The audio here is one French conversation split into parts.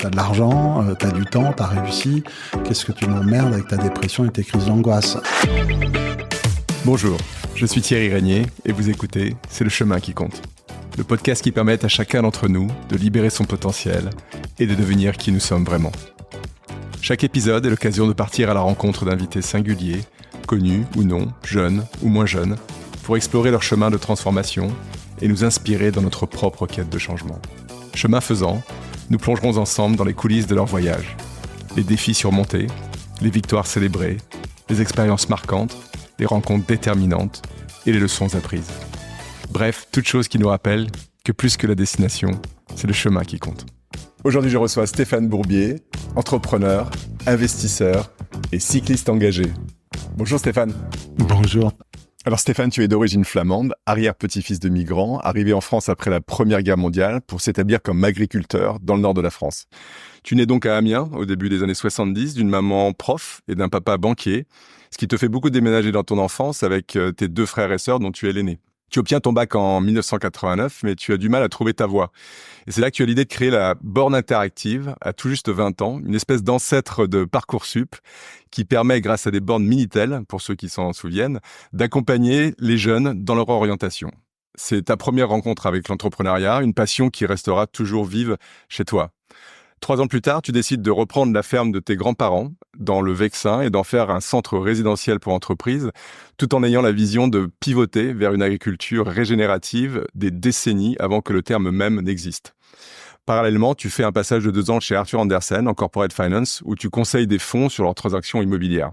T'as de l'argent, t'as du temps, t'as réussi. Qu'est-ce que tu m'emmerdes avec ta dépression et tes crises d'angoisse? Bonjour, je suis Thierry Régnier et vous écoutez C'est le chemin qui compte. Le podcast qui permet à chacun d'entre nous de libérer son potentiel et de devenir qui nous sommes vraiment. Chaque épisode est l'occasion de partir à la rencontre d'invités singuliers, connus ou non, jeunes ou moins jeunes, pour explorer leur chemin de transformation et nous inspirer dans notre propre quête de changement. Chemin faisant, nous plongerons ensemble dans les coulisses de leur voyage. Les défis surmontés, les victoires célébrées, les expériences marquantes, les rencontres déterminantes et les leçons apprises. Bref, toute chose qui nous rappelle que plus que la destination, c'est le chemin qui compte. Aujourd'hui, je reçois Stéphane Bourbier, entrepreneur, investisseur et cycliste engagé. Bonjour Stéphane. Bonjour. Alors Stéphane, tu es d'origine flamande, arrière-petit-fils de migrants, arrivé en France après la Première Guerre mondiale pour s'établir comme agriculteur dans le nord de la France. Tu nais donc à Amiens au début des années 70 d'une maman prof et d'un papa banquier, ce qui te fait beaucoup déménager dans ton enfance avec tes deux frères et sœurs dont tu es l'aîné. Tu obtiens ton bac en 1989, mais tu as du mal à trouver ta voie. Et c'est là que tu as l'idée de créer la borne interactive à tout juste 20 ans, une espèce d'ancêtre de Parcoursup qui permet, grâce à des bornes Minitel, pour ceux qui s'en souviennent, d'accompagner les jeunes dans leur orientation. C'est ta première rencontre avec l'entrepreneuriat, une passion qui restera toujours vive chez toi. 3 ans plus tard, tu décides de reprendre la ferme de tes grands-parents dans le Vexin et d'en faire un centre résidentiel pour entreprises, tout en ayant la vision de pivoter vers une agriculture régénérative des décennies avant que le terme même n'existe. Parallèlement, tu fais un passage de 2 ans chez Arthur Andersen en corporate finance où tu conseilles des fonds sur leurs transactions immobilières.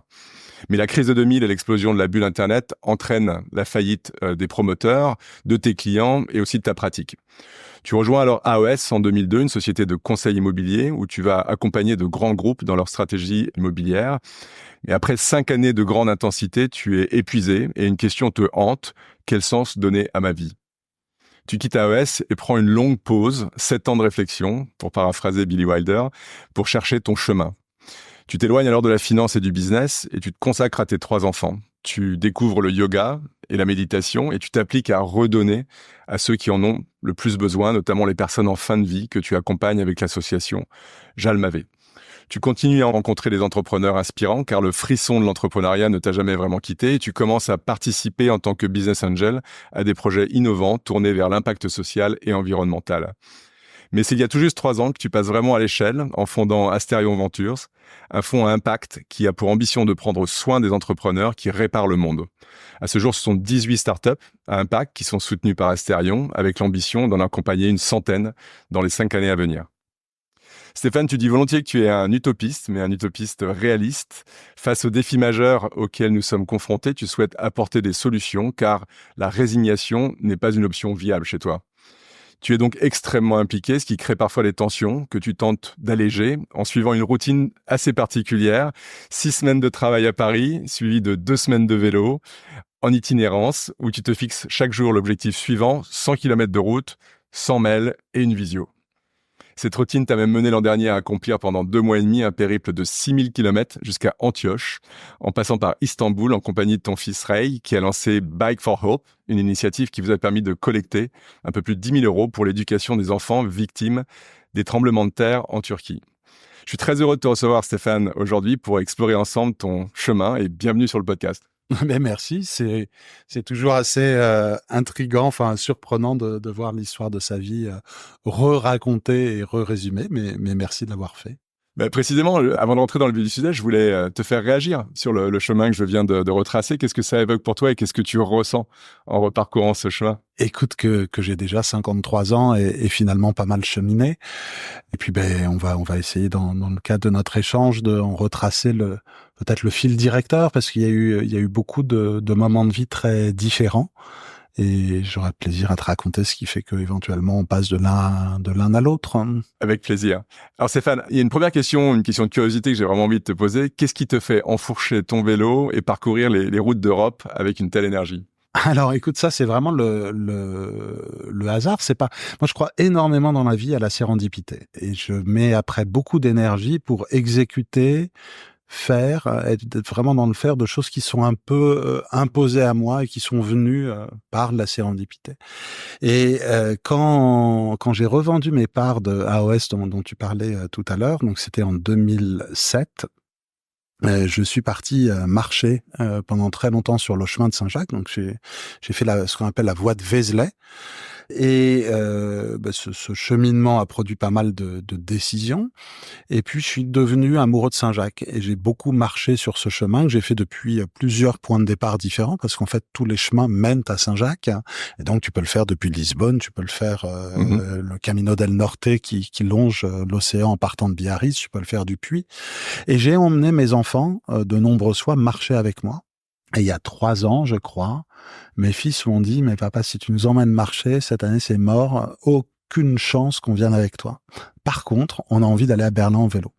Mais la crise de 2000 et l'explosion de la bulle Internet entraînent la faillite des promoteurs, de tes clients et aussi de ta pratique. Tu rejoins alors AES en 2002, une société de conseil immobilier où tu vas accompagner de grands groupes dans leur stratégie immobilière. Et après 5 années de grande intensité, tu es épuisé et une question te hante: quel sens donner à ma vie? Tu quittes AES et prends une longue pause, 7 ans de réflexion, pour paraphraser Billy Wilder, pour chercher ton chemin. Tu t'éloignes alors de la finance et du business et tu te consacres à tes 3 enfants. Tu découvres le yoga et la méditation et tu t'appliques à redonner à ceux qui en ont le plus besoin, notamment les personnes en fin de vie que tu accompagnes avec l'association Jalmavé. Tu continues à rencontrer des entrepreneurs inspirants car le frisson de l'entrepreneuriat ne t'a jamais vraiment quitté et tu commences à participer en tant que business angel à des projets innovants tournés vers l'impact social et environnemental. Mais c'est il y a tout juste 3 ans que tu passes vraiment à l'échelle en fondant Asterion Ventures, un fonds à impact qui a pour ambition de prendre soin des entrepreneurs qui réparent le monde. À ce jour, ce sont 18 startups à impact qui sont soutenues par Asterion avec l'ambition d'en accompagner une centaine dans les 5 années à venir. Stéphane, tu dis volontiers que tu es un utopiste, mais un utopiste réaliste. Face aux défis majeurs auxquels nous sommes confrontés, tu souhaites apporter des solutions car la résignation n'est pas une option viable chez toi. Tu es donc extrêmement impliqué, ce qui crée parfois des tensions que tu tentes d'alléger en suivant une routine assez particulière. 6 semaines de travail à Paris, suivies de 2 semaines de vélo, en itinérance, où tu te fixes chaque jour l'objectif suivant: 100 km de route, 100 mails et une visio. Cette routine t'a même mené l'an dernier à accomplir pendant 2 mois et demi un périple de 6000 km jusqu'à Antioche, en passant par Istanbul en compagnie de ton fils Ray, qui a lancé Bike for Hope, une initiative qui vous a permis de collecter un peu plus de 10 000 € pour l'éducation des enfants victimes des tremblements de terre en Turquie. Je suis très heureux de te recevoir, Stéphane, aujourd'hui pour explorer ensemble ton chemin et bienvenue sur le podcast. Mais merci, c'est toujours assez intriguant, enfin surprenant de voir l'histoire de sa vie re-racontée et re-résumée, mais merci de l'avoir fait. Précisément, avant de rentrer dans le vif du sujet, je voulais te faire réagir sur le chemin que je viens de retracer. Qu'est-ce que ça évoque pour toi et qu'est-ce que tu ressens en reparcourant ce chemin? Écoute, que j'ai déjà 53 ans et finalement pas mal cheminé. Et puis on va essayer dans le cadre de notre échange de en retracer peut-être le fil directeur, parce qu'il y a eu beaucoup de moments de vie très différents. Et j'aurai plaisir à te raconter ce qui fait qu'éventuellement on passe de l'un à l'autre. Avec plaisir. Alors Stéphane, il y a une première question, une question de curiosité que j'ai vraiment envie de te poser. Qu'est-ce qui te fait enfourcher ton vélo et parcourir les routes d'Europe avec une telle énergie? Alors écoute, ça c'est vraiment le hasard. C'est pas. Moi je crois énormément dans la vie à la sérendipité et je mets après beaucoup d'énergie pour exécuter, faire, être vraiment dans le faire de choses qui sont un peu imposées à moi et qui sont venues par la sérendipité. Et quand j'ai revendu mes parts de AOS dont tu parlais tout à l'heure, donc c'était en 2007, je suis parti marcher pendant très longtemps sur le chemin de Saint-Jacques. Donc j'ai fait ce qu'on appelle la voie de Vézelay. Et ce cheminement a produit pas mal de décisions. Et puis, je suis devenu amoureux de Saint-Jacques. Et j'ai beaucoup marché sur ce chemin que j'ai fait depuis plusieurs points de départ différents, parce qu'en fait, tous les chemins mènent à Saint-Jacques. Et donc, tu peux le faire depuis Lisbonne, tu peux le faire le Camino del Norte qui longe l'océan en partant de Biarritz, tu peux le faire du Puy. Et j'ai emmené mes enfants de nombreuses fois marcher avec moi. Et il y a 3 ans, je crois, mes fils m'ont dit, mais papa, si tu nous emmènes marcher, cette année c'est mort, aucune chance qu'on vienne avec toi. Par contre, on a envie d'aller à Berlin en vélo.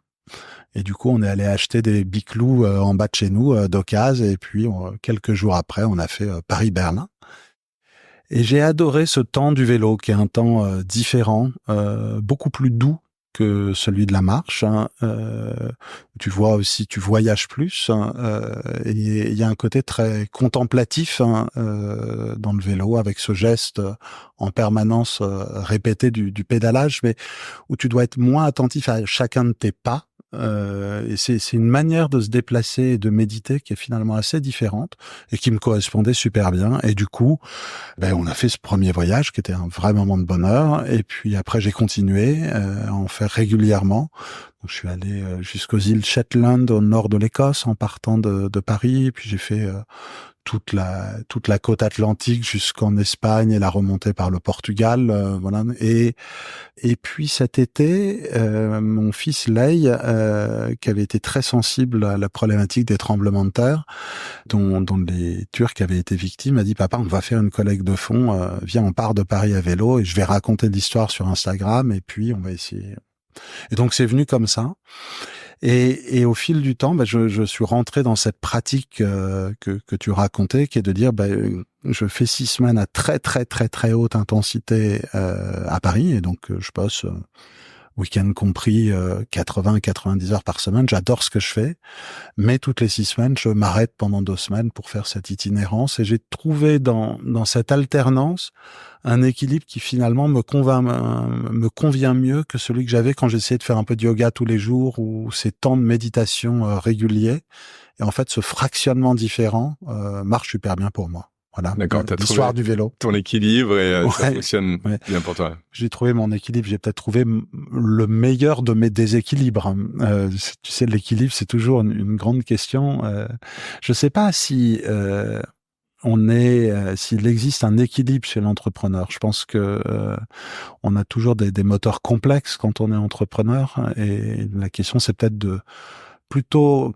Et du coup, on est allé acheter des biclous en bas de chez nous, d'occasion, et puis quelques jours après, on a fait Paris-Berlin. Et j'ai adoré ce temps du vélo, qui est un temps différent, beaucoup plus doux que celui de la marche. Tu vois aussi, tu voyages plus. Et il y a un côté très contemplatif dans le vélo, avec ce geste en permanence répété du pédalage, mais où tu dois être moins attentif à chacun de tes pas. Et c'est une manière de se déplacer et de méditer qui est finalement assez différente et qui me correspondait super bien. Et du coup, on a fait ce premier voyage qui était un vrai moment de bonheur. Et puis après, j'ai continué à en faire régulièrement. Donc, je suis allé jusqu'aux îles Shetland au nord de l'Écosse en partant de Paris. Et puis j'ai fait toute la côte atlantique jusqu'en Espagne et la remontée par le Portugal. Voilà. Et puis cet été, mon fils Lei, qui avait été très sensible à la problématique des tremblements de terre, dont les Turcs avaient été victimes, a dit papa, on va faire une collecte de fonds. Viens, on part de Paris à vélo et je vais raconter l'histoire sur Instagram et puis on va essayer. Et donc c'est venu comme ça. Et au fil du temps, je suis rentré dans cette pratique que tu racontais, qui est de dire, je fais 6 semaines à très très très très haute intensité à Paris, et donc je bosse week-end compris 80-90 heures par semaine. J'adore ce que je fais, mais toutes les 6 semaines, je m'arrête pendant 2 semaines pour faire cette itinérance, et j'ai trouvé dans cette alternance un équilibre qui finalement me convient mieux que celui que j'avais quand j'essayais de faire un peu de yoga tous les jours ou ces temps de méditation réguliers. Et en fait, ce fractionnement différent marche super bien pour moi. Voilà. D'accord, t'as l'histoire trouvé du vélo. ton équilibre et ça Ouais, fonctionne ouais. bien pour toi. J'ai trouvé mon équilibre. J'ai peut-être trouvé le meilleur de mes déséquilibres. Tu sais, l'équilibre, c'est toujours une grande question. Je sais pas si s'il existe un équilibre chez l'entrepreneur. Je pense que on a toujours des moteurs complexes quand on est entrepreneur, et la question c'est peut-être plutôt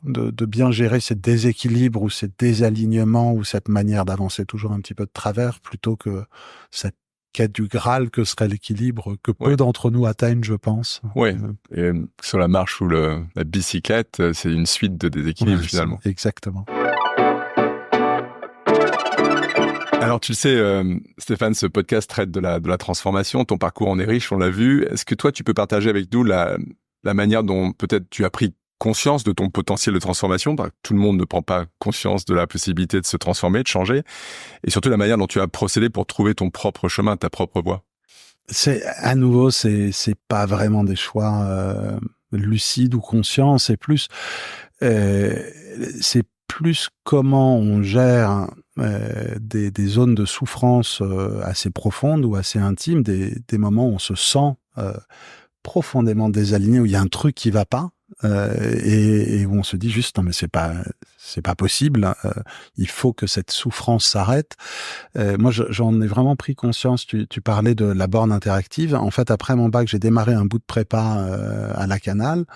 de bien gérer ces déséquilibres ou ces désalignements ou cette manière d'avancer toujours un petit peu de travers, plutôt que cette quête du Graal que serait l'équilibre que peu d'entre nous atteignent, je pense. Oui, et sur la marche ou la bicyclette, c'est une suite de déséquilibres finalement. Exactement. Alors tu le sais, Stéphane, ce podcast traite de la transformation. Ton parcours en est riche, on l'a vu. Est-ce que toi, tu peux partager avec nous la manière dont peut-être tu as pris conscience de ton potentiel de transformation? Tout le monde ne prend pas conscience de la possibilité de se transformer, de changer. Et surtout la manière dont tu as procédé pour trouver ton propre chemin, ta propre voie. C'est pas vraiment des choix lucides ou conscients. C'est plus comment on gère des zones de souffrance assez profondes ou assez intimes, des moments où on se sent profondément désaligné, où il y a un truc qui va pas, et où on se dit juste non mais c'est pas possible, il faut que cette souffrance s'arrête. Moi j'en ai vraiment pris conscience. Tu parlais de la borne interactive. En fait, après mon bac, j'ai démarré un bout de prépa à la Canale.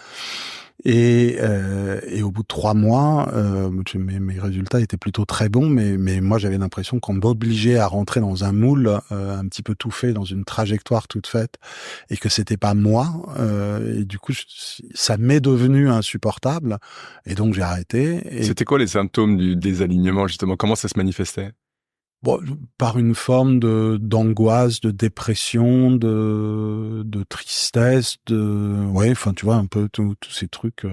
Et au bout de 3 mois, mes résultats étaient plutôt très bons, mais moi j'avais l'impression qu'on m'obligeait à rentrer dans un moule un petit peu tout fait, dans une trajectoire toute faite, et que c'était pas moi. Et du coup, ça m'est devenu insupportable, et donc j'ai arrêté. Et c'était quoi les symptômes du désalignement justement? Comment ça se manifestait? Bon, par une forme d'angoisse, de dépression, de tristesse, enfin tu vois un peu tous ces trucs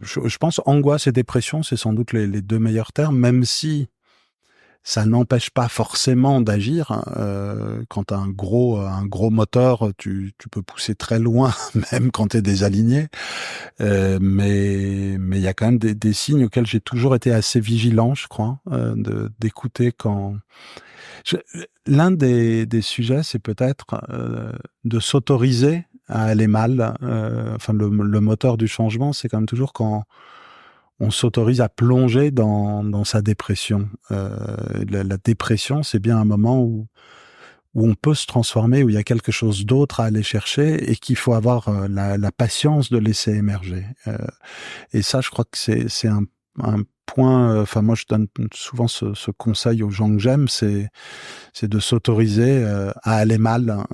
je pense angoisse et dépression, c'est sans doute les deux meilleurs termes, même si ça n'empêche pas forcément d'agir. Quand tu as un gros moteur, tu peux pousser très loin, même quand tu es désaligné. Mais il y a quand même des signes auxquels j'ai toujours été assez vigilant, je crois, d'écouter quand... L'un des sujets, c'est peut-être de s'autoriser à aller mal. Enfin, le moteur du changement, c'est quand même toujours quand on s'autorise à plonger dans sa dépression. La dépression, c'est bien un moment où on peut se transformer, où il y a quelque chose d'autre à aller chercher et qu'il faut avoir la patience de laisser émerger. Et ça, je crois que c'est un point... Enfin, moi, je donne souvent ce conseil aux gens que j'aime, c'est de s'autoriser à aller mal,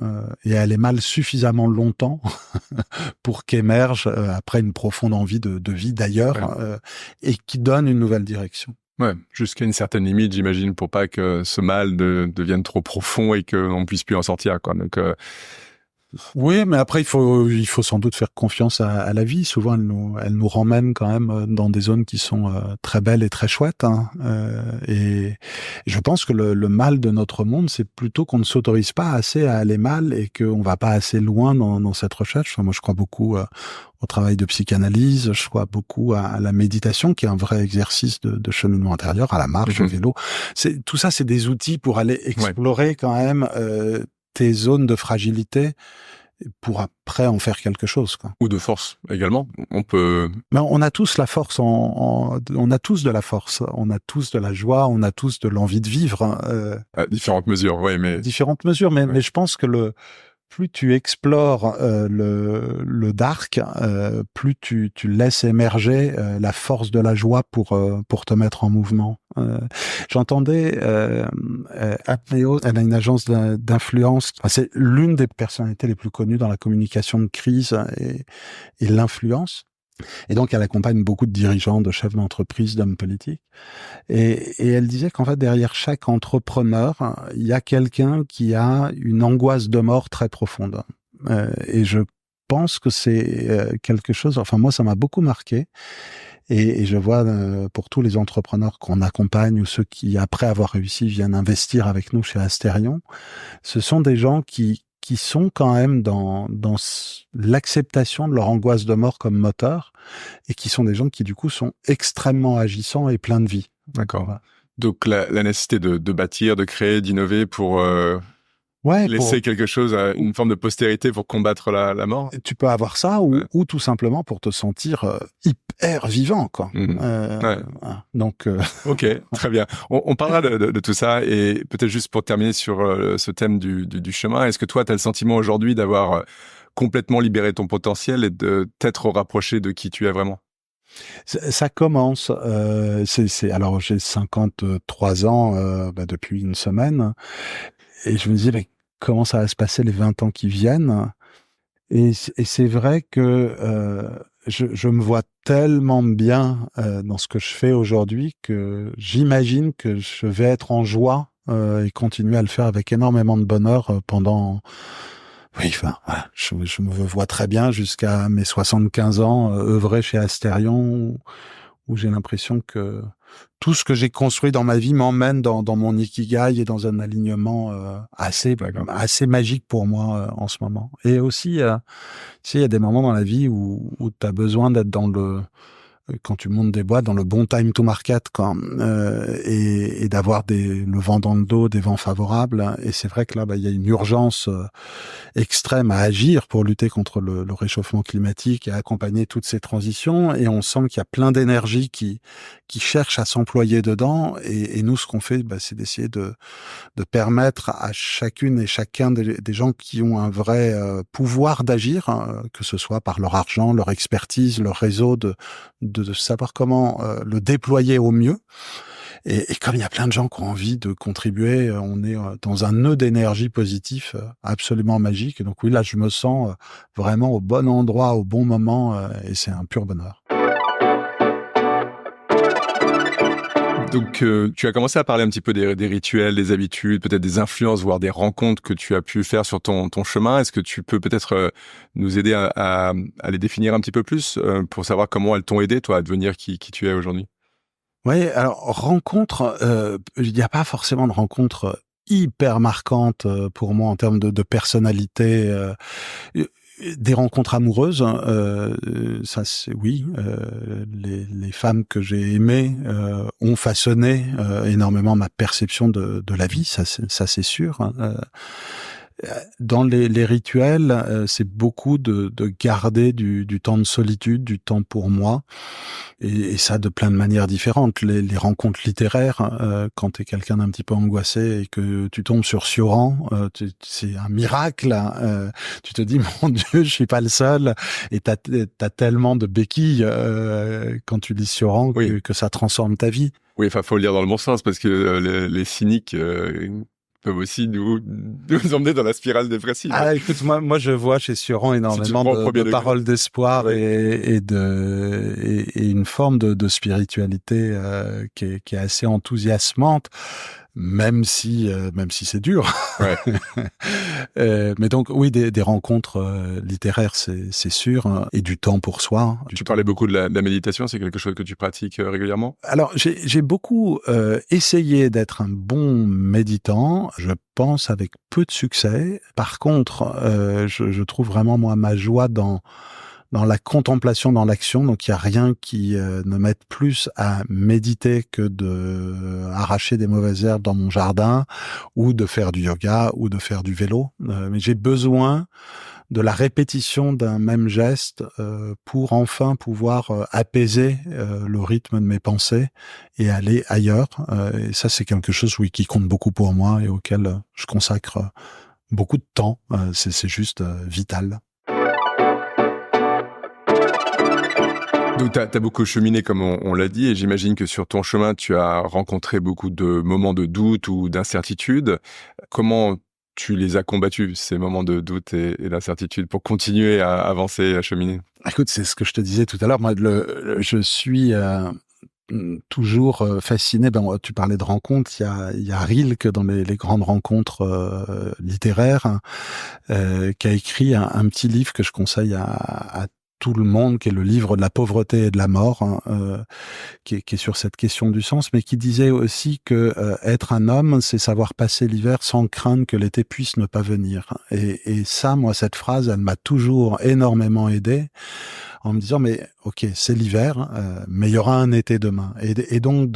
et à aller mal suffisamment longtemps pour qu'émerge après une profonde envie de vie d'ailleurs, et qui donne une nouvelle direction. Ouais, jusqu'à une certaine limite, j'imagine, pour pas que ce mal devienne trop profond et qu'on puisse plus en sortir, quoi. Donc, oui, mais après il faut sans doute faire confiance à la vie. Souvent, elle nous ramène quand même dans des zones qui sont très belles et très chouettes. Hein. Et je pense que le mal de notre monde, c'est plutôt qu'on ne s'autorise pas assez à aller mal et qu'on va pas assez loin dans cette recherche. Enfin, moi, je crois beaucoup au travail de psychanalyse. Je crois beaucoup à la méditation, qui est un vrai exercice de cheminement intérieur, à la marche, au vélo. Tout ça, c'est des outils pour aller explorer quand même tes zones de fragilité pour après en faire quelque chose, quoi. Ou de force également. On peut... Mais on a tous la force, on a tous de la force, on a tous de la joie, on a tous de l'envie de vivre. À différentes mesures, oui, mais... Différentes mesures, mais je pense que plus tu explores le dark, plus tu laisses émerger la force de la joie pour te mettre en mouvement. J'entendais Apneo, elle a une agence d'influence. Enfin, c'est l'une des personnalités les plus connues dans la communication de crise et l'influence. Et donc, elle accompagne beaucoup de dirigeants, de chefs d'entreprise, d'hommes politiques. Et elle disait qu'en fait, derrière chaque entrepreneur, il y a quelqu'un qui a une angoisse de mort très profonde. Et je pense que c'est quelque chose... Enfin, moi, ça m'a beaucoup marqué. Et je vois pour tous les entrepreneurs qu'on accompagne ou ceux qui, après avoir réussi, viennent investir avec nous chez Astérion, ce sont des gens qui sont quand même dans l'acceptation de leur angoisse de mort comme moteur, et qui sont des gens qui, du coup, sont extrêmement agissants et pleins de vie. D'accord. Voilà. Donc, la nécessité de bâtir, de créer, d'innover pour... laisser quelque chose, une forme de postérité pour combattre la mort. Tu peux avoir ça ou tout simplement pour te sentir hyper vivant, quoi. Donc, ok, très bien. On parlera de tout ça, et peut-être juste pour terminer sur ce thème du chemin. Est-ce que toi, tu as le sentiment aujourd'hui d'avoir complètement libéré ton potentiel et de t'être rapproché de qui tu es vraiment? Ça commence. Alors, j'ai 53 ans depuis une semaine, et je me disais, mais comment ça va se passer les 20 ans qui viennent? Et c'est vrai que je me vois tellement bien dans ce que je fais aujourd'hui que j'imagine que je vais être en joie et continuer à le faire avec énormément de bonheur pendant... Oui, enfin, voilà, je me vois très bien jusqu'à mes 75 ans œuvrer chez Astérion, où j'ai l'impression que tout ce que j'ai construit dans ma vie m'emmène dans mon ikigai et dans un alignement assez magique pour moi en ce moment. Et aussi, tu sais, il y a des moments dans la vie où tu as besoin d'être quand tu montes des boîtes, dans le bon time to market, quoi, et d'avoir le vent dans le dos, des vents favorables. Et c'est vrai que là, il y a une urgence extrême à agir pour lutter contre le réchauffement climatique et accompagner toutes ces transitions. Et on sent qu'il y a plein d'énergie qui cherche à s'employer dedans. Et nous, ce qu'on fait, c'est d'essayer de permettre à chacune et chacun des gens qui ont un vrai pouvoir d'agir, que ce soit par leur argent, leur expertise, leur réseau, de savoir comment le déployer au mieux. Et comme il y a plein de gens qui ont envie de contribuer, on est dans un nœud d'énergie positif absolument magique. Et donc oui, là, je me sens vraiment au bon endroit, au bon moment, et c'est un pur bonheur. Donc, tu as commencé à parler un petit peu des rituels, des habitudes, peut-être des influences, voire des rencontres que tu as pu faire sur ton chemin. Est-ce que tu peux peut-être nous aider à les définir un petit peu plus pour savoir comment elles t'ont aidé, toi, à devenir qui tu es aujourd'hui? Oui, alors rencontre, il n'y a pas forcément de rencontre hyper marquante pour moi en termes de personnalité. Heu, des rencontres amoureuses, ça c'est oui, les femmes que j'ai aimées, ont façonné, énormément ma perception de la vie, ça c'est sûr, hein. Dans les rituels, c'est beaucoup de garder du temps de solitude, du temps pour moi et ça de plein de manières différentes. Les rencontres littéraires, quand tu es quelqu'un d'un petit peu angoissé et que tu tombes sur Cioran, c'est un miracle, hein, tu te dis: «Mon Dieu, je suis pas le seul» et tu as tellement de béquilles, quand tu lis Cioran Oui. que ça transforme ta vie. Oui, enfin, faut le dire dans le bon sens parce que les cyniques peuvent aussi nous emmener dans la spirale dépressive, hein. Ah, écoute, moi, je vois chez Sioran Si tu le énormément prends au de premier degré. paroles d'espoir Oui. et une forme de spiritualité qui est assez enthousiasmante, même si c'est dur. Ouais. Mais donc oui, des rencontres littéraires, c'est sûr, hein, et du temps pour soi. Hein, Tu parlais beaucoup de la méditation, c'est quelque chose que tu pratiques régulièrement? Alors, j'ai beaucoup essayé d'être un bon méditant, je pense avec peu de succès. Par contre, je trouve vraiment moi ma joie dans la contemplation, dans l'action. Donc il y a rien qui ne m'aide plus à méditer que de arracher des mauvaises herbes dans mon jardin ou de faire du yoga ou de faire du vélo. Mais j'ai besoin de la répétition d'un même geste pour enfin pouvoir apaiser le rythme de mes pensées et aller ailleurs. Et ça, c'est quelque chose, oui, qui compte beaucoup pour moi et auquel je consacre beaucoup de temps. C'est juste vital. Donc, tu as beaucoup cheminé, comme on l'a dit, et j'imagine que sur ton chemin, tu as rencontré beaucoup de moments de doute ou d'incertitude. Comment tu les as combattus, ces moments de doute et d'incertitude, pour continuer à avancer, à cheminer? Écoute, c'est ce que je te disais tout à l'heure. Moi, je suis toujours fasciné. Ben, tu parlais de rencontres. Il y a Rilke dans les grandes rencontres littéraires, hein, qui a écrit un petit livre que je conseille à tout le monde, qui est le livre de la pauvreté et de la mort, hein, qui est sur cette question du sens, mais qui disait aussi que être un homme, c'est savoir passer l'hiver sans craindre que l'été puisse ne pas venir. Et ça, moi, cette phrase, elle m'a toujours énormément aidé en me disant, mais ok, c'est l'hiver, mais il y aura un été demain. Et donc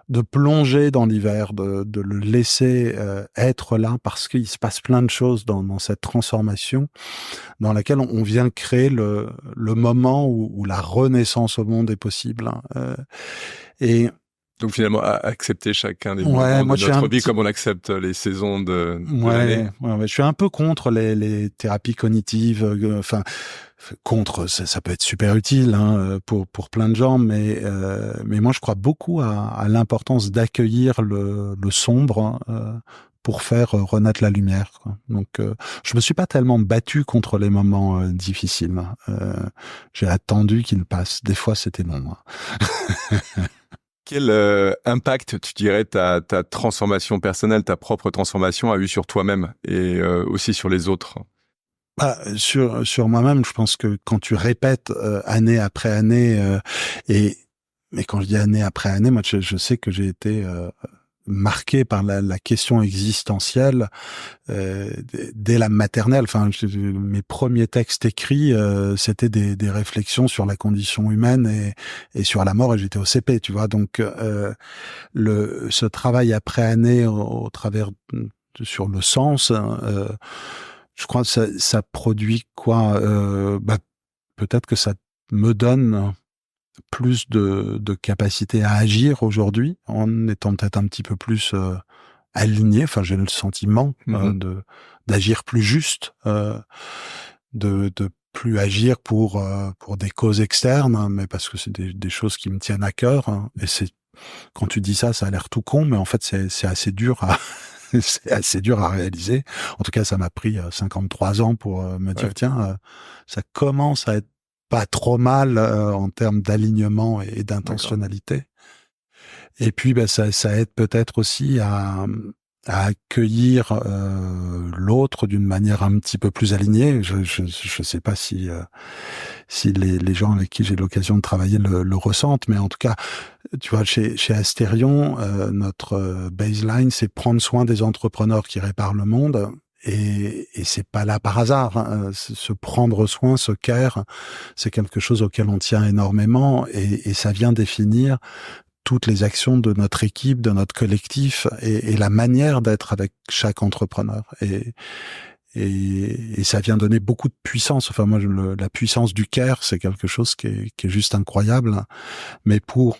de plonger dans l'hiver, de le laisser être là, parce qu'il se passe plein de choses dans cette transformation dans laquelle on vient créer le moment où la renaissance au monde est possible. Hein. Et Donc finalement, accepter chacun des ouais, moments moi de je suis un notre vie petit comme on accepte les saisons de l'année. ouais, je suis un peu contre les thérapies cognitives. Enfin, contre, ça peut être super utile hein, pour plein de gens, mais moi je crois beaucoup à l'importance d'accueillir le sombre. Hein, pour faire renaître la lumière. Quoi. Donc, je me suis pas tellement battu contre les moments difficiles. J'ai attendu qu'ils passent. Des fois, c'était long. Hein. Quel impact, tu dirais, ta transformation personnelle, ta propre transformation a eu sur toi-même et aussi sur les autres? Bah, sur moi-même, je pense que quand tu répètes année après année, mais quand je dis année après année, moi, je sais que j'ai été marqué par la question existentielle dès la maternelle. Enfin, mes premiers textes écrits, c'était des réflexions sur la condition humaine et sur la mort. Et j'étais au CP, tu vois. Donc, ce travail après année au travers sur le sens, hein, je crois que ça produit quoi bah, peut-être que ça me donne plus de capacité à agir aujourd'hui, en étant peut-être un petit peu plus aligné. Enfin, j'ai le sentiment Mmh. d'agir plus juste, de plus agir pour des causes externes, hein, mais parce que c'est des choses qui me tiennent à cœur. Hein, et c'est quand tu dis ça, ça a l'air tout con, mais en fait, c'est assez dur à c'est assez dur à réaliser. En tout cas, ça m'a pris 53 ans pour me dire, Ouais. tiens, ça commence à être pas trop mal en termes d'alignement et D'accord. d'intentionnalité. Et puis, ça aide peut-être aussi à accueillir l'autre d'une manière un petit peu plus alignée. Je sais pas si les gens avec qui j'ai l'occasion de travailler le ressentent, mais en tout cas, tu vois, chez Asterion, notre baseline, c'est prendre soin des entrepreneurs qui réparent le monde. Et c'est pas là par hasard. Hein. Se prendre soin, se care, c'est quelque chose auquel on tient énormément, et ça vient définir toutes les actions de notre équipe, de notre collectif, et la manière d'être avec chaque entrepreneur. Et ça vient donner beaucoup de puissance. Enfin, moi, la puissance du care, c'est quelque chose qui est juste incroyable. Mais pour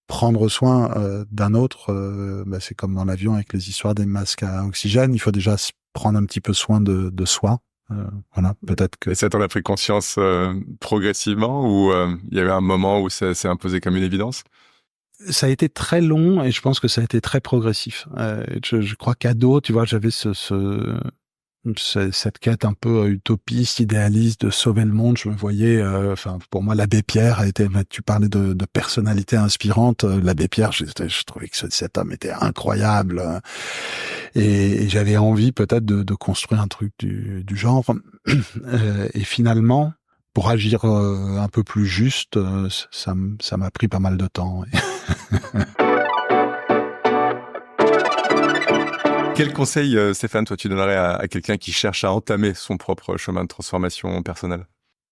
prendre soin d'un autre, c'est comme dans l'avion avec les histoires des masques à oxygène. Il faut déjà prendre un petit peu soin de soi. Voilà, peut-être que... Et ça, t'en as pris conscience progressivement, ou il y avait un moment où ça s'est imposé comme une évidence? Ça a été très long, et je pense que ça a été très progressif. Je crois qu'ado, tu vois, j'avais cette quête un peu utopiste, idéaliste de sauver le monde. Je me voyais, pour moi, l'abbé Pierre a été, tu parlais de personnalité inspirante. L'abbé Pierre, je trouvais que cet homme était incroyable, et j'avais envie peut-être de construire un truc du genre. Et finalement, pour agir un peu plus juste, ça m'a pris pas mal de temps. Quel conseil, Stéphane, toi, tu donnerais à quelqu'un qui cherche à entamer son propre chemin de transformation personnelle?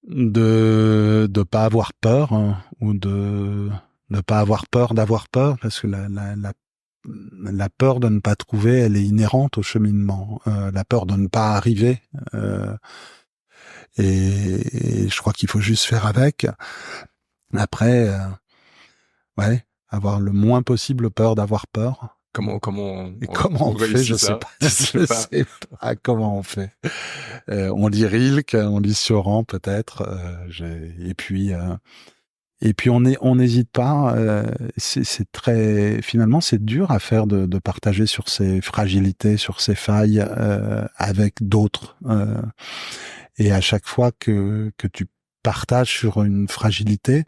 De pas avoir peur, hein, ou de ne pas avoir peur d'avoir peur, parce que la peur de ne pas trouver, elle est inhérente au cheminement. La peur de ne pas arriver, et je crois qu'il faut juste faire avec. Après, ouais, avoir le moins possible peur d'avoir peur. Comment on fait, je sais pas. Je sais pas comment on fait. On lit Rilke, on lit Sioran peut-être. Et puis on n'hésite pas. C'est très, finalement, c'est dur à faire de partager sur ses fragilités, sur ses failles avec d'autres. Et à chaque fois que tu partages sur une fragilité,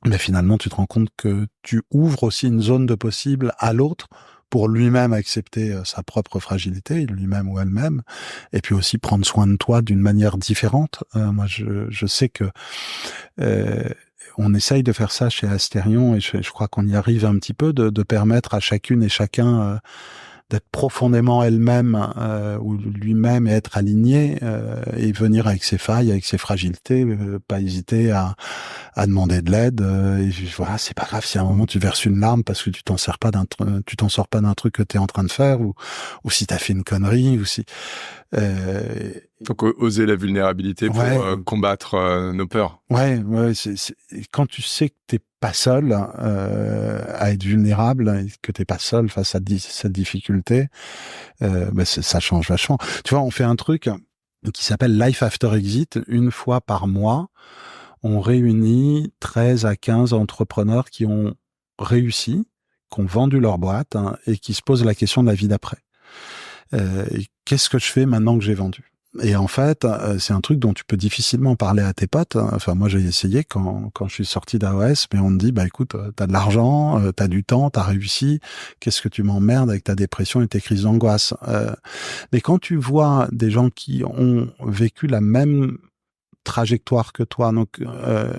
mais finalement, tu te rends compte que tu ouvres aussi une zone de possible à l'autre pour lui-même accepter sa propre fragilité, lui-même ou elle-même, et puis aussi prendre soin de toi d'une manière différente. Moi, je sais que on essaye de faire ça chez Asterion, et je crois qu'on y arrive un petit peu, de permettre à chacune et chacun d'être profondément elle-même ou lui-même, et être aligné, et venir avec ses failles, avec ses fragilités, pas hésiter à demander de l'aide, et voilà, c'est pas grave si à un moment tu verses une larme parce que tu t'en sors pas d'un truc que tu es en train de faire, ou si tu as fait une connerie, ou si donc oser la vulnérabilité pour combattre nos peurs. Ouais, c'est quand tu sais que t'es pas seul à être vulnérable, et que t'es pas seul face à cette difficulté, ça change vachement. Tu vois, on fait un truc qui s'appelle Life After Exit. Une fois par mois, on réunit 13 à 15 entrepreneurs qui ont réussi, qui ont vendu leur boîte, hein, et qui se posent la question de la vie d'après. Qu'est-ce que je fais maintenant que j'ai vendu ? Et en fait, c'est un truc dont tu peux difficilement parler à tes potes. Enfin, moi, j'ai essayé quand je suis sorti d'AOS, mais on me dit, écoute, t'as de l'argent, t'as du temps, t'as réussi. Qu'est-ce que tu m'emmerdes avec ta dépression et tes crises d'angoisse ? Mais quand tu vois des gens qui ont vécu la même trajectoire que toi, donc,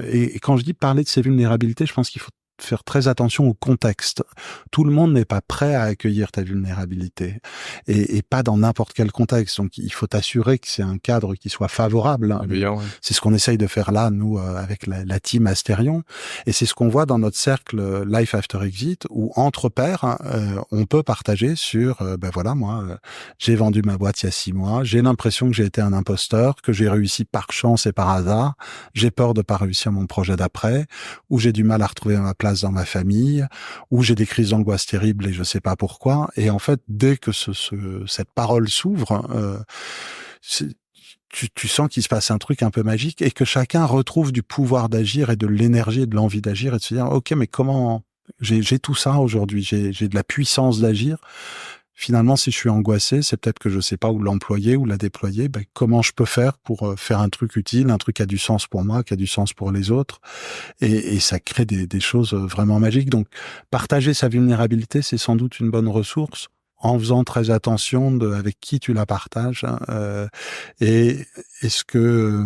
et quand je dis parler de ces vulnérabilités, je pense qu'il faut faire très attention au contexte. Tout le monde n'est pas prêt à accueillir ta vulnérabilité, et pas dans n'importe quel contexte. Donc, il faut t'assurer que c'est un cadre qui soit favorable. Bien, ouais. C'est ce qu'on essaye de faire là, nous, avec la team Asterion, et c'est ce qu'on voit dans notre cercle Life After Exit, où entre pairs, on peut partager sur, voilà, moi, j'ai vendu ma boîte il y a 6 mois, j'ai l'impression que j'ai été un imposteur, que j'ai réussi par chance et par hasard, j'ai peur de pas réussir mon projet d'après, ou j'ai du mal à retrouver ma place dans ma famille, où j'ai des crises d'angoisse terribles et je sais pas pourquoi. Et en fait, dès que cette parole s'ouvre, tu sens qu'il se passe un truc un peu magique, et que chacun retrouve du pouvoir d'agir et de l'énergie et de l'envie d'agir, et de se dire, ok, mais comment j'ai tout ça aujourd'hui, j'ai de la puissance d'agir. finalement, si je suis angoissé, c'est peut-être que je sais pas où l'employer ou la déployer. Ben, comment je peux faire pour faire un truc utile, un truc qui a du sens pour moi, qui a du sens pour les autres, et ça crée des choses vraiment magiques. Donc, partager sa vulnérabilité, c'est sans doute une bonne ressource, en faisant très attention avec qui tu la partages, hein, et est-ce que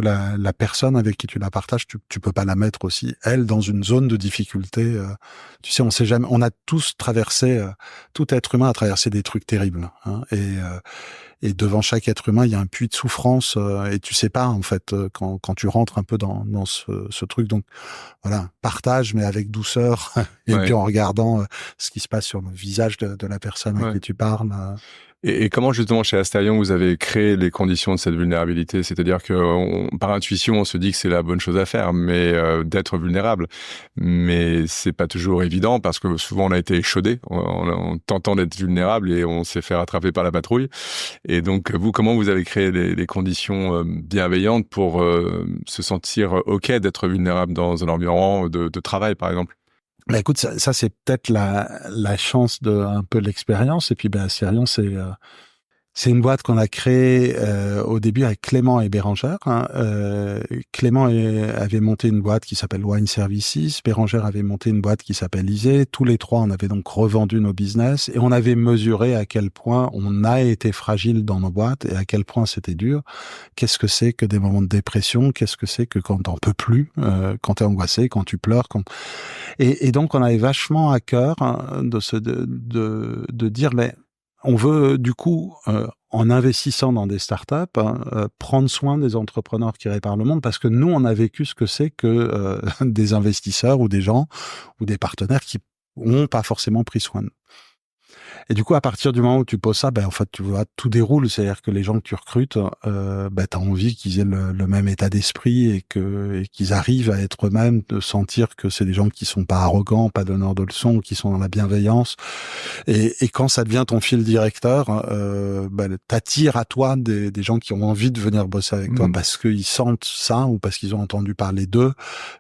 la personne avec qui tu la partages, tu peux pas la mettre aussi, elle, dans une zone de difficulté. Tu sais, on sait jamais. On a tous traversé, tout être humain a traversé des trucs terribles, hein, et devant chaque être humain, il y a un puits de souffrance, et tu sais pas en fait quand tu rentres un peu dans ce truc. Donc voilà, partage mais avec douceur et puis en regardant ce qui se passe sur le visage de la personne à qui tu parles. Et comment justement chez Asterion vous avez créé les conditions de cette vulnérabilité? C'est-à-dire que par intuition on se dit que c'est la bonne chose à faire, mais d'être vulnérable. Mais c'est pas toujours évident parce que souvent on a été échaudé en tentant d'être vulnérable et on s'est fait rattraper par la patrouille. Et donc vous, comment vous avez créé les conditions bienveillantes pour se sentir ok d'être vulnérable dans un environnement de travail par exemple? Bah écoute, ça c'est peut-être la chance de un peu l'expérience. Et puis ben Asterion, c'est une boîte qu'on a créée au début avec Clément et Bérangère, hein. Clément avait monté une boîte qui s'appelle Wine Services, Bérangère avait monté une boîte qui s'appelle Isée. Tous les trois, on avait donc revendu nos business et on avait mesuré à quel point on a été fragile dans nos boîtes et à quel point c'était dur. Qu'est-ce que c'est que des moments de dépression? Qu'est-ce que c'est que quand t'en peux plus, quand t'es angoissé, quand tu pleures, et donc on avait vachement à cœur, hein, de dire mais on veut du coup, en investissant dans des startups, hein, prendre soin des entrepreneurs qui réparent le monde, parce que nous, on a vécu ce que c'est que des investisseurs ou des gens ou des partenaires qui ont pas forcément pris soin de nous. Et du coup, à partir du moment où tu poses ça, ben en fait, tu vois, tout déroule. C'est-à-dire que les gens que tu recrutes, ben t'as envie qu'ils aient le même état d'esprit et qu'ils arrivent à être eux-mêmes, de sentir que c'est des gens qui sont pas arrogants, pas donneurs de leçons, qui sont dans la bienveillance. Et quand ça devient ton fil directeur, ben t'attires à toi des gens qui ont envie de venir bosser avec toi parce qu'ils sentent ça ou parce qu'ils ont entendu parler d'eux.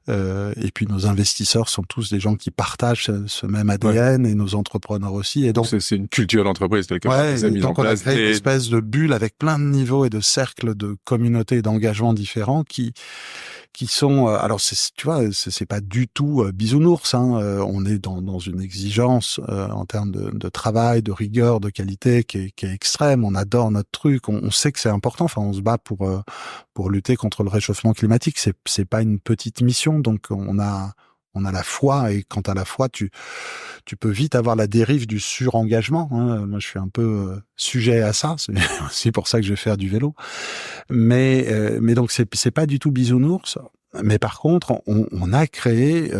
Et puis nos investisseurs sont tous des gens qui partagent ce même ADN et nos entrepreneurs aussi. Et donc c'est une culture d'entreprise quelque part. Ouais, donc on a créé une espèce de bulle avec plein de niveaux et de cercles de communautés et d'engagements différents qui sont alors tu vois, c'est pas du tout bisounours, hein. On est dans une exigence en termes de travail, de rigueur, de qualité qui est extrême. On adore notre truc, on sait que c'est important. Enfin, on se bat pour lutter contre le réchauffement climatique. C'est pas une petite mission, donc on a la foi, et quant à la foi, tu peux vite avoir la dérive du surengagement, hein. Moi, je suis un peu sujet à ça. C'est aussi pour ça que je vais faire du vélo. Mais donc c'est pas du tout bisounours. Mais par contre, on a créé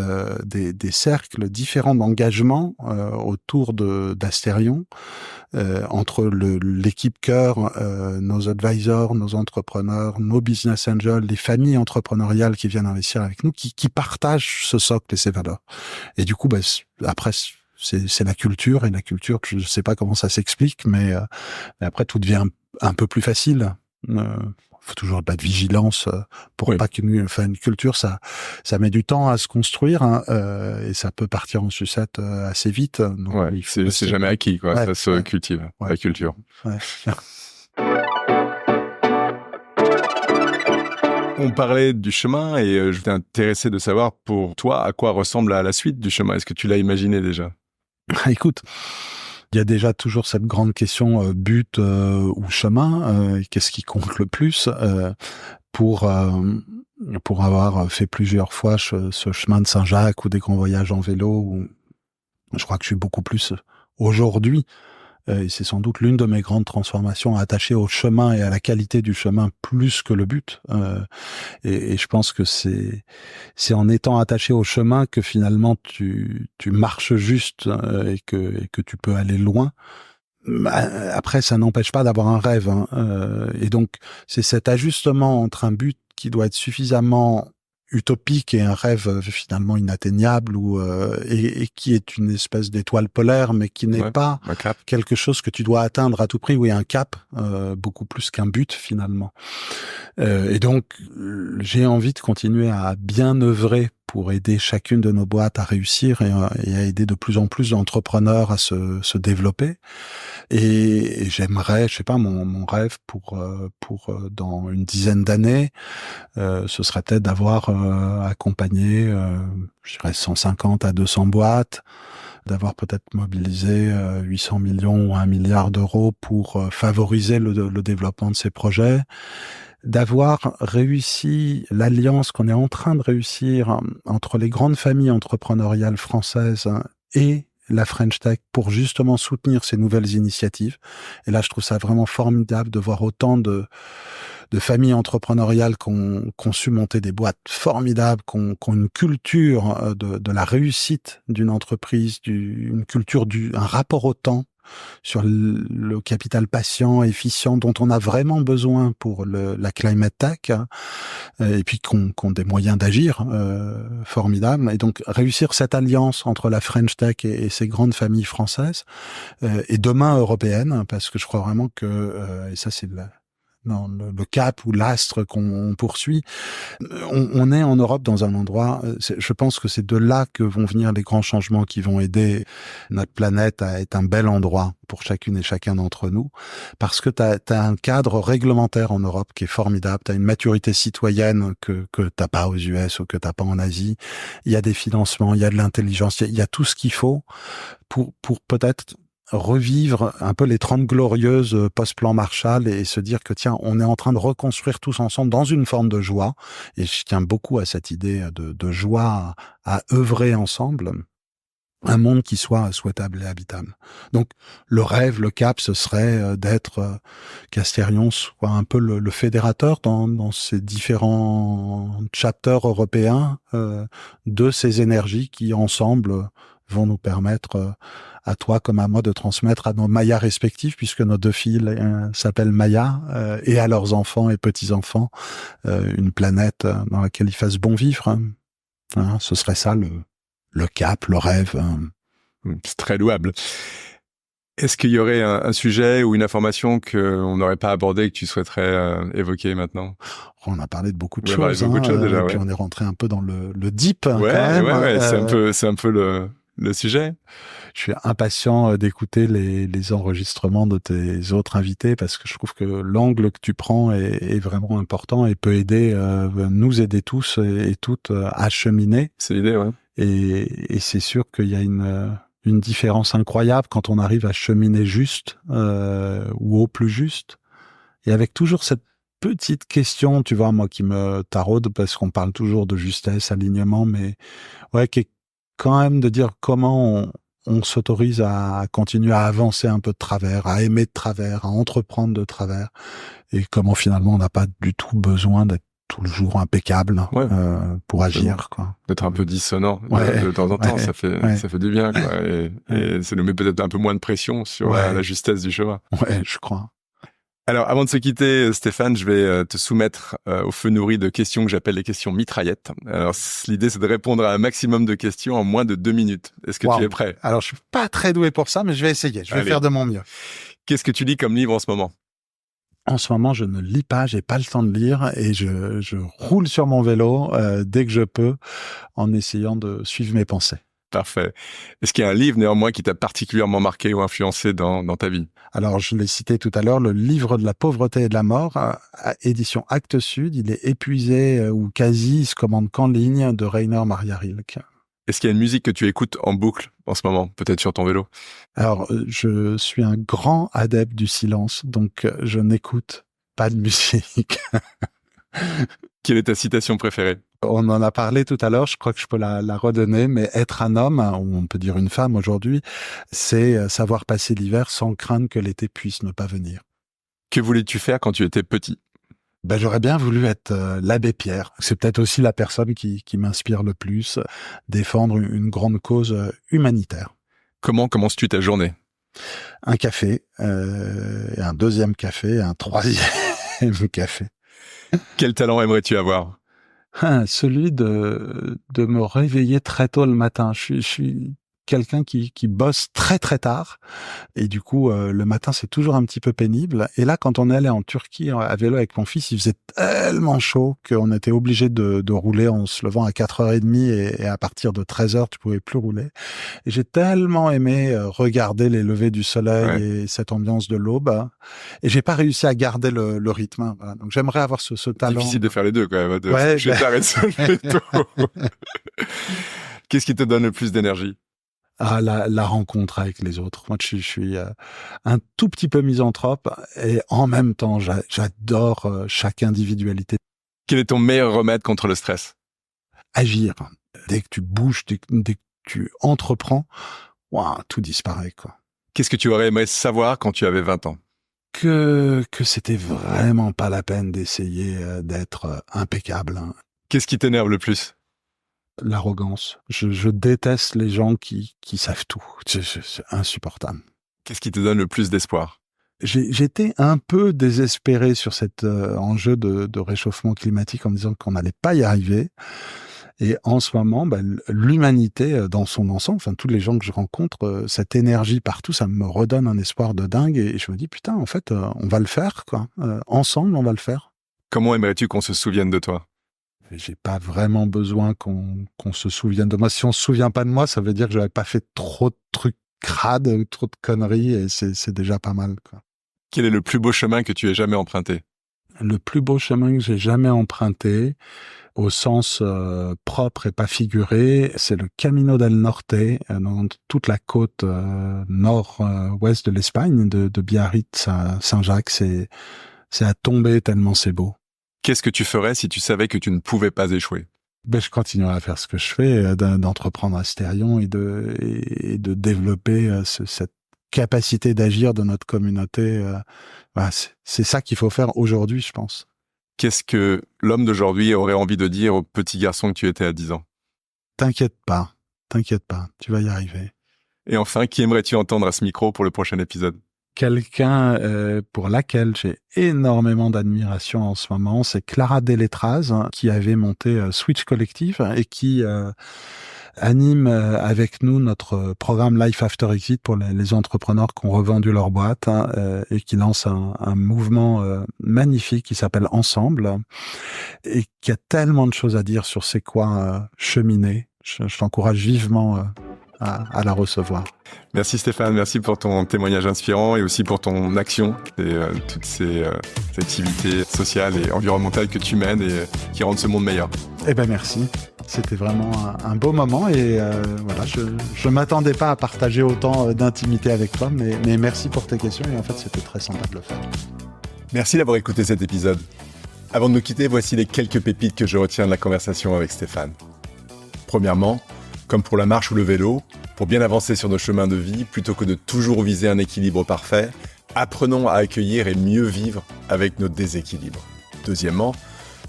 des cercles différents d'engagement autour d'Asterion, entre l'équipe cœur, nos advisors, nos entrepreneurs, nos business angels, les familles entrepreneuriales qui viennent investir avec nous, qui partagent ce socle et ces valeurs. Et du coup, bah, après, c'est la culture, et la culture, je sais pas comment ça s'explique, mais après tout devient un peu plus facile. Faut toujours pas de vigilance pour pas qu'une culture, ça met du temps à se construire, hein, et ça peut partir en sucette assez vite. Donc c'est jamais acquis, quoi. Ça se cultive, la culture. Ouais. On parlait du chemin et je t'ai intéressé de savoir pour toi à quoi ressemble la suite du chemin. Est-ce que tu l'as imaginé déjà? Écoute, il y a déjà toujours cette grande question but ou chemin. Qu'est-ce qui compte le plus pour avoir fait plusieurs fois ce chemin de Saint-Jacques ou des grands voyages en vélo. Je crois que je suis beaucoup plus aujourd'hui. Et c'est sans doute l'une de mes grandes transformations, attachée au chemin et à la qualité du chemin plus que le but. Et je pense que c'est en étant attaché au chemin que finalement tu marches juste, et que tu peux aller loin. Après, ça n'empêche pas d'avoir un rêve, hein. Et donc, c'est cet ajustement entre un but qui doit être suffisamment utopique et un rêve finalement inatteignable, et qui est une espèce d'étoile polaire, mais qui n'est pas quelque chose que tu dois atteindre à tout prix. Oui, un cap, beaucoup plus qu'un but finalement. Et donc, j'ai envie de continuer à bien œuvrer pour aider chacune de nos boîtes à réussir et à aider de plus en plus d'entrepreneurs à se développer. Et j'aimerais, je sais pas, mon rêve pour dans une dizaine d'années, ce serait peut-être d'avoir accompagné, je dirais 150 à 200 boîtes, d'avoir peut-être mobilisé 800 millions ou 1 milliard d'euros pour favoriser le développement de ces projets, d'avoir réussi l'alliance qu'on est en train de réussir entre les grandes familles entrepreneuriales françaises et la French Tech pour justement soutenir ces nouvelles initiatives. Et là, je trouve ça vraiment formidable de voir autant de familles entrepreneuriales qui ont su monter des boîtes formidables, qui ont une culture de la réussite d'une entreprise, une culture un rapport au temps, sur le capital patient, efficient, dont on a vraiment besoin pour la climate tech, et puis qu'on des moyens d'agir formidables. Et donc, réussir cette alliance entre la French Tech et ces grandes familles françaises, et demain européennes, parce que je crois vraiment que, et ça c'est le cap ou l'astre qu'on poursuit. On est en Europe dans un endroit, je pense que c'est de là que vont venir les grands changements qui vont aider notre planète à être un bel endroit pour chacune et chacun d'entre nous, parce que t'as un cadre réglementaire en Europe qui est formidable, t'as une maturité citoyenne que t'as pas aux US ou que t'as pas en Asie, il y a des financements, il y a de l'intelligence, il y a tout ce qu'il faut pour peut-être revivre un peu les 30 glorieuses post-plan Marshall et se dire que tiens, on est en train de reconstruire tous ensemble dans une forme de joie. Et je tiens beaucoup à cette idée de joie à œuvrer ensemble. Un monde qui soit souhaitable et habitable. Donc, le rêve, le cap, ce serait d'être qu'Astérion soit un peu le fédérateur dans ces différents chapters européens de ces énergies qui, ensemble, vont nous permettre à toi comme à moi de transmettre à nos Mayas respectifs, puisque nos 2 filles s'appellent Maya, et à leurs enfants et petits-enfants, une planète dans laquelle ils fassent bon vivre. Hein, ce serait ça le cap, le rêve. C'est très louable. Est-ce qu'il y aurait un sujet ou une information qu'on n'aurait pas abordé que tu souhaiterais évoquer maintenant ? On a parlé de beaucoup de choses. On a parlé de beaucoup de choses déjà, ouais. Puis on est rentré un peu dans le deep. Ouais, quand même. Ouais. C'est un peu le sujet. Je suis impatient d'écouter les enregistrements de tes autres invités parce que je trouve que l'angle que tu prends est vraiment important et peut aider, nous aider tous et toutes à cheminer. C'est l'idée, ouais. Et c'est sûr qu'il y a une différence incroyable quand on arrive à cheminer juste ou au plus juste. Et avec toujours cette petite question, tu vois, moi qui me taraude parce qu'on parle toujours de justesse, alignement, mais ouais, qui est quand même de dire comment on s'autorise à continuer à avancer un peu de travers, à aimer de travers, à entreprendre de travers, et comment finalement on n'a pas du tout besoin d'être toujours impeccable pour agir, quoi. D'être un peu dissonant de temps en temps, ça fait du bien, quoi. Et ça nous met peut-être un peu moins de pression sur la justesse du chemin. Ouais, je crois. Alors, avant de se quitter, Stéphane, je vais te soumettre au feu nourri de questions que j'appelle les questions mitraillettes. Alors, l'idée, c'est de répondre à un maximum de questions en moins de 2 minutes. Est-ce que tu es prêt ? Alors, je suis pas très doué pour ça, mais je vais essayer. Je vais faire de mon mieux. Qu'est-ce que tu lis comme livre en ce moment ? En ce moment, je ne lis pas, j'ai pas le temps de lire et je roule sur mon vélo dès que je peux en essayant de suivre mes pensées. Parfait. Est-ce qu'il y a un livre néanmoins qui t'a particulièrement marqué ou influencé dans ta vie ? Alors, je l'ai cité tout à l'heure, le livre de la pauvreté et de la mort, édition Actes Sud. Il est épuisé ou quasi, il se commande qu'en ligne, de Rainer Maria Rilke. Est-ce qu'il y a une musique que tu écoutes en boucle en ce moment, peut-être sur ton vélo ? Alors, je suis un grand adepte du silence, donc je n'écoute pas de musique. Quelle est ta citation préférée ? On en a parlé tout à l'heure, je crois que je peux la redonner, mais être un homme, ou on peut dire une femme aujourd'hui, c'est savoir passer l'hiver sans craindre que l'été puisse ne pas venir. Que voulais-tu faire quand tu étais petit ? J'aurais bien voulu être l'abbé Pierre. C'est peut-être aussi la personne qui m'inspire le plus, défendre une grande cause humanitaire. Comment commences-tu ta journée ? Un café, un deuxième café, un troisième café. Quel talent aimerais-tu avoir ? Celui de me réveiller très tôt le matin. Je suis quelqu'un qui bosse très très tard et du coup le matin c'est toujours un petit peu pénible. Et là quand on est allé en Turquie à vélo avec mon fils, il faisait tellement chaud qu'on était obligé de rouler en se levant à 4h30 et à partir de 13h tu pouvais plus rouler. Et j'ai tellement aimé regarder les levées du soleil et cette ambiance de l'aube, et j'ai pas réussi à garder le rythme. Voilà. Donc j'aimerais avoir ce talent. Difficile de faire les deux quand même, de se coucher tard et de se lever tôt. Qu'est-ce qui te donne le plus d'énergie? La rencontre avec les autres. Moi, je suis un tout petit peu misanthrope et en même temps, j'adore chaque individualité. Quel est ton meilleur remède contre le stress? Agir. Dès que tu bouges, dès que tu entreprends, tout disparaît, quoi. Qu'est-ce que tu aurais aimé savoir quand tu avais 20 ans? Que c'était vraiment pas la peine d'essayer d'être impeccable. Qu'est-ce qui t'énerve le plus? L'arrogance. Je déteste les gens qui savent tout. C'est insupportable. Qu'est-ce qui te donne le plus d'espoir? J'étais un peu désespéré sur cet enjeu de réchauffement climatique en me disant qu'on n'allait pas y arriver. Et en ce moment, l'humanité dans son ensemble, enfin tous les gens que je rencontre, cette énergie partout, ça me redonne un espoir de dingue. Et je me dis, putain, en fait, on va le faire, quoi. Ensemble, on va le faire. Comment aimerais-tu qu'on se souvienne de toi? J'ai pas vraiment besoin qu'on se souvienne de moi. Si on se souvient pas de moi, ça veut dire que j'avais pas fait trop de trucs crades, trop de conneries, et c'est déjà pas mal, quoi. Quel est le plus beau chemin que tu aies jamais emprunté? Le plus beau chemin que j'ai jamais emprunté, au sens propre et pas figuré, c'est le Camino del Norte, dans toute la côte nord-ouest de l'Espagne, de Biarritz à Saint-Jacques. C'est à tomber tellement c'est beau. Qu'est-ce que tu ferais si tu savais que tu ne pouvais pas échouer? Je continuerai à faire ce que je fais, d'entreprendre Astérion et de développer cette capacité d'agir de notre communauté. C'est ça qu'il faut faire aujourd'hui, je pense. Qu'est-ce que l'homme d'aujourd'hui aurait envie de dire au petit garçon que tu étais à 10 ans? T'inquiète pas, tu vas y arriver. Et enfin, qui aimerais-tu entendre à ce micro pour le prochain épisode? Quelqu'un pour laquelle j'ai énormément d'admiration en ce moment, c'est Clara Deletraz, qui avait monté Switch Collective et qui anime avec nous notre programme Life After Exit pour les entrepreneurs qui ont revendu leur boîte, et qui lance un mouvement magnifique qui s'appelle Ensemble et qui a tellement de choses à dire sur c'est quoi cheminer. Je t'encourage vivement à la recevoir. Merci Stéphane, merci pour ton témoignage inspirant et aussi pour ton action et toutes ces activités sociales et environnementales que tu mènes et qui rendent ce monde meilleur. Merci. C'était vraiment un beau moment et voilà, je m'attendais pas à partager autant d'intimité avec toi, mais merci pour tes questions et en fait c'était très sympa de le faire. Merci d'avoir écouté cet épisode. Avant de nous quitter, voici les quelques pépites que je retiens de la conversation avec Stéphane. Premièrement, comme pour la marche ou le vélo, pour bien avancer sur nos chemins de vie, plutôt que de toujours viser un équilibre parfait, apprenons à accueillir et mieux vivre avec nos déséquilibres. Deuxièmement,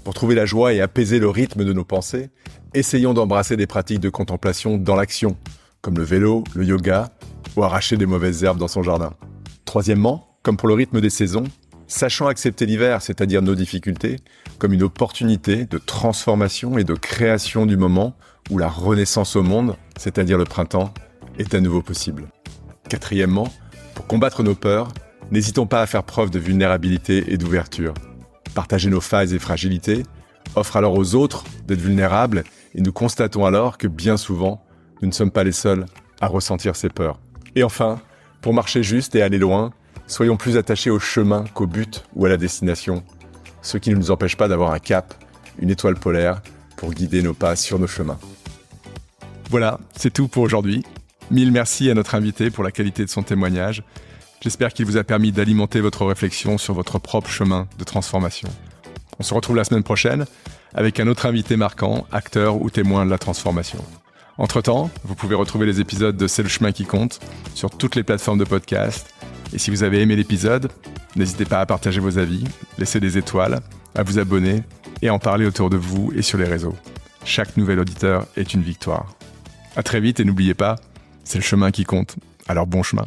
pour trouver la joie et apaiser le rythme de nos pensées, essayons d'embrasser des pratiques de contemplation dans l'action, comme le vélo, le yoga ou arracher des mauvaises herbes dans son jardin. Troisièmement, comme pour le rythme des saisons, sachons accepter l'hiver, c'est-à-dire nos difficultés, comme une opportunité de transformation et de création du moment où la renaissance au monde, c'est-à-dire le printemps, est à nouveau possible. Quatrièmement, pour combattre nos peurs, n'hésitons pas à faire preuve de vulnérabilité et d'ouverture. Partager nos failles et fragilités offre alors aux autres d'être vulnérables et nous constatons alors que bien souvent, nous ne sommes pas les seuls à ressentir ces peurs. Et enfin, pour marcher juste et aller loin, soyons plus attachés au chemin qu'au but ou à la destination, ce qui ne nous empêche pas d'avoir un cap, une étoile polaire, pour guider nos pas sur nos chemins. Voilà, c'est tout pour aujourd'hui. Mille merci à notre invité pour la qualité de son témoignage. J'espère qu'il vous a permis d'alimenter votre réflexion sur votre propre chemin de transformation. On se retrouve la semaine prochaine avec un autre invité marquant, acteur ou témoin de la transformation. Entre-temps, vous pouvez retrouver les épisodes de C'est le chemin qui compte sur toutes les plateformes de podcast. Et si vous avez aimé l'épisode, n'hésitez pas à partager vos avis, laisser des étoiles, à vous abonner et en parler autour de vous et sur les réseaux. Chaque nouvel auditeur est une victoire. À très vite et n'oubliez pas, c'est le chemin qui compte. Alors bon chemin.